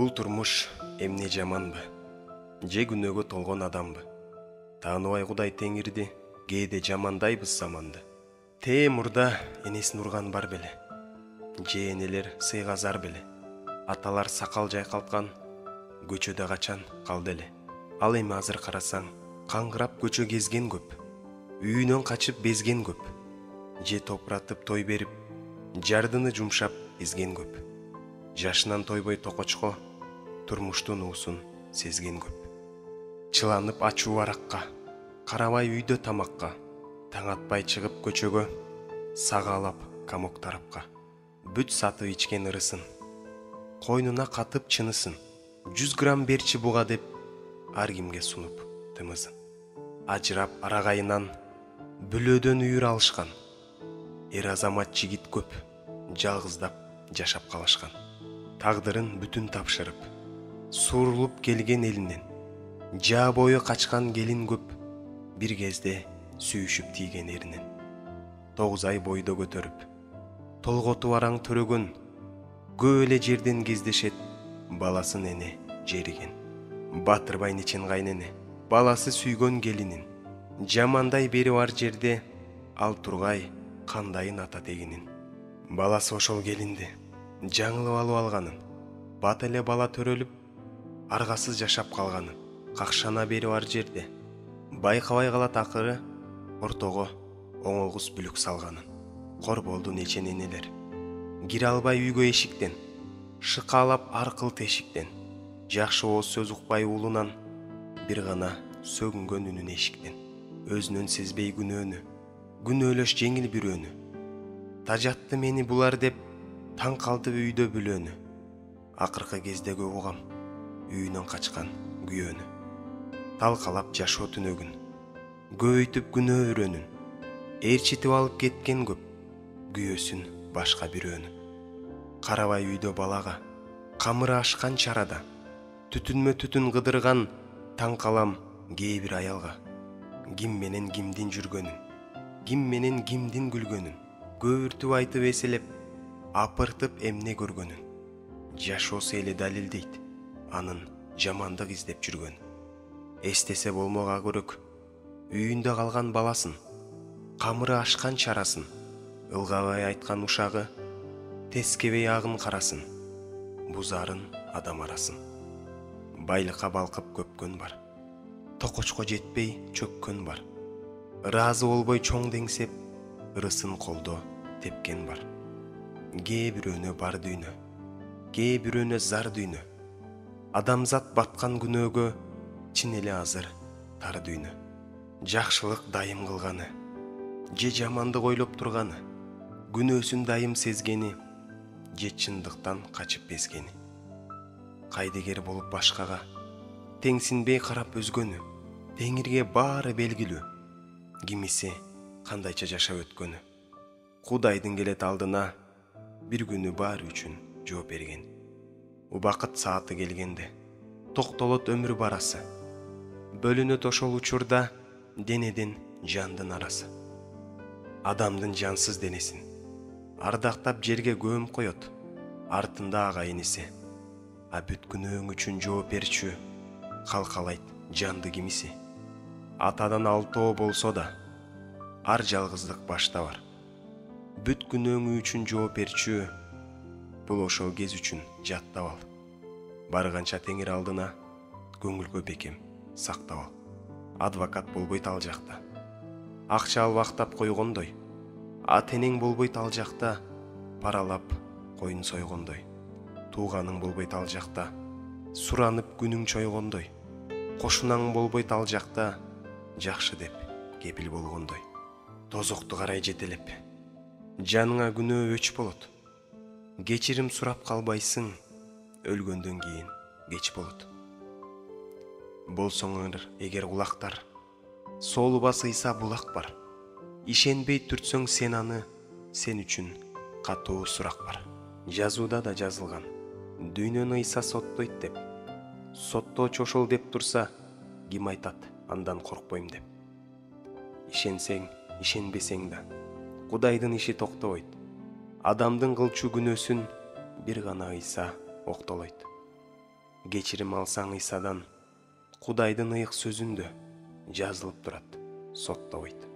Бул турмуш эмне жаманбы? Же күнөөгө толгон адамбы? Тааныбай Кудай Теңирди кээде жамандайбыз заманды. Тээ мурда энесин урган бар беле. Же энелер сыйга зар беле. Аталар сакал жайкалткан көчөдө качан калды эле. Ал эми азыр карасаң, каңгырап көчө кезген көп. Үйүнөн качып безген көп. Же топуратып той берип, жардыны жумшап эзген көп. Жашынан тойбой токочко, турмуштун уусун сезген көп. Чыланып ачуу аракка, карабай үйдө тамакка, таң атпай чыгып көчөгө, сагаалап камок тарапка. Бүт сатып ичкен ырысын, койнуна катып чынысын, 100 грамм берчи буга деп, ар кимге сунуп тымызын. Ажырап арагайынан, бүлөөдөн үйүр алышкан. Эр азамат жигит көп, жалгыздап жашап калышкан. Тагдырын бүтүн тапшырып, суурулуп келген элинен, жаа бою качкан келин көп, бир кезде сүйүшүп тийген эринен. 9 ай бойдо көтөрүп, толготу араң төрөгөн, көп эле жерден кездешет, баласын эне жериген. Батырбай Нечен кайнене, баласы сүйгөн келинин, жамандай бери бар жерде, ал тургай кандайын ата тегинин. Баласы ошол келинди жаңылып алып алганын, бат эле бала төрөлүп, аргасыз жашап калганын какшана бери бар жерде, байкабай калат акыры, ортого оңолгус бүлүк салганын. Кор болду Нечен энелер, кире албай үйгө эшиктен, шыкаалап аркыл тешиктен, жакшы ооз сөз укпай уулунан, бир гана сөгүнгөн үнүн эшиктен. Өзүнөн сезбей күнөөнү, күнөөлөш жеңил бирөөнү. Тажатты мени булар деп, таң калды үйдө бүлөөнү. Акыркы кезде көп угам, үйүнөн качкан күйөөнү. Талкалап жашоо түнөгүн, көбөйтүп күнөө өрөөнүн. Ээрчитип алып кеткен көп, күйөөсүн башка бирөөнү. Карабай үйдө балага, камыры ашкан чарада, түтүнмө түтүн кыдырган таң калам кээ бир аялга. Ким менен кимдин жүргөнүн, ким менен кимдин күлгөнүн, көбүртүп айтып эселеп, апыртып эмне көргөнүн. Жашоосу эле далилдейт, анын жамандык издеп жүргөн. Эстесе болмок көрөк, үйүндө калган баласын, камыры ашкан чарасын, ылгабай айткан ушагы, тескебей агын карасын, бузарын адам арасын. Байлыкка балкып көпкөн бар, токочко жетпей чөккөн бар. Ыраазы болбой чоң деңсеп, ырысын колдо тепкен бар. Кээ бирөөнө бар дүйнө, кээ бирөөнө зар дүйнө. Адамзат баткан күнөөгө, чын эле азыр тар дүйнө. Жакшылык дайым кылганы, же жамандык ойлоп турганы, күнөөсүн дайым сезгени, же чындыктан качып безгени. Кайдыгер болуп башкага, теңсинбей карап өзгөнү, Теңирге баары белгилүү, кимиси кандайча жашап өткөнү. Кудайдын келет алдына, бир күнү баары үчүн жооп берген. Убакыт сааты келгенде, токтолот өмүр барасы, бөлүнөт ошол учурда денеден жандын арасы. Адамдын жансыз денесин ардактап жерге көмүп коет, артында ага иниси. А бүт күнөөң үчүн жооп берчү, калкалайт жанды кимиси. Атадан 6 болсо да, ар жалгыздык башта бар. Бүт күнөөң үчүн жооп берчү, бул ошол кез үчүн жаттап ал. Барганча Теңир алдына, көңүлгө бекем сактап ал. Адвокат болбойт ал жакта, акча албактап койгондой. Ата энең болбойт ал жакта, паралап коюн сойгондой. Тууганың болбойт ал жакта, суранып күнүң чойгондой. Кошунаң болбойт ал жакта, жакшы деп кепил болгондой. Тозокту карай жетелеп, жаныңа күнөө өч болот. Кечирим сурап калбайсың, өлгөндөн кийин кеч болот. Болсоңор эгер кулактар, соолуба сыйса булак бар. Ишенбей түртсөң сен аны, сен үчүн катуу сурак бар. Жазууда да жазылган, дүйнөнү ыйса соттойт деп. Соттоочу ошол деп турса, ким айтат андан коркпойм деп. Ишенсең, ишенбесең да, Кудайдын иши токтобойт. Адамдын кылчу күнөөсүн бир гана ыйса октолойт. кечирим алсаң Исадан, Кудайдын ыйык сөзүндө жазылып турат, соттобойт.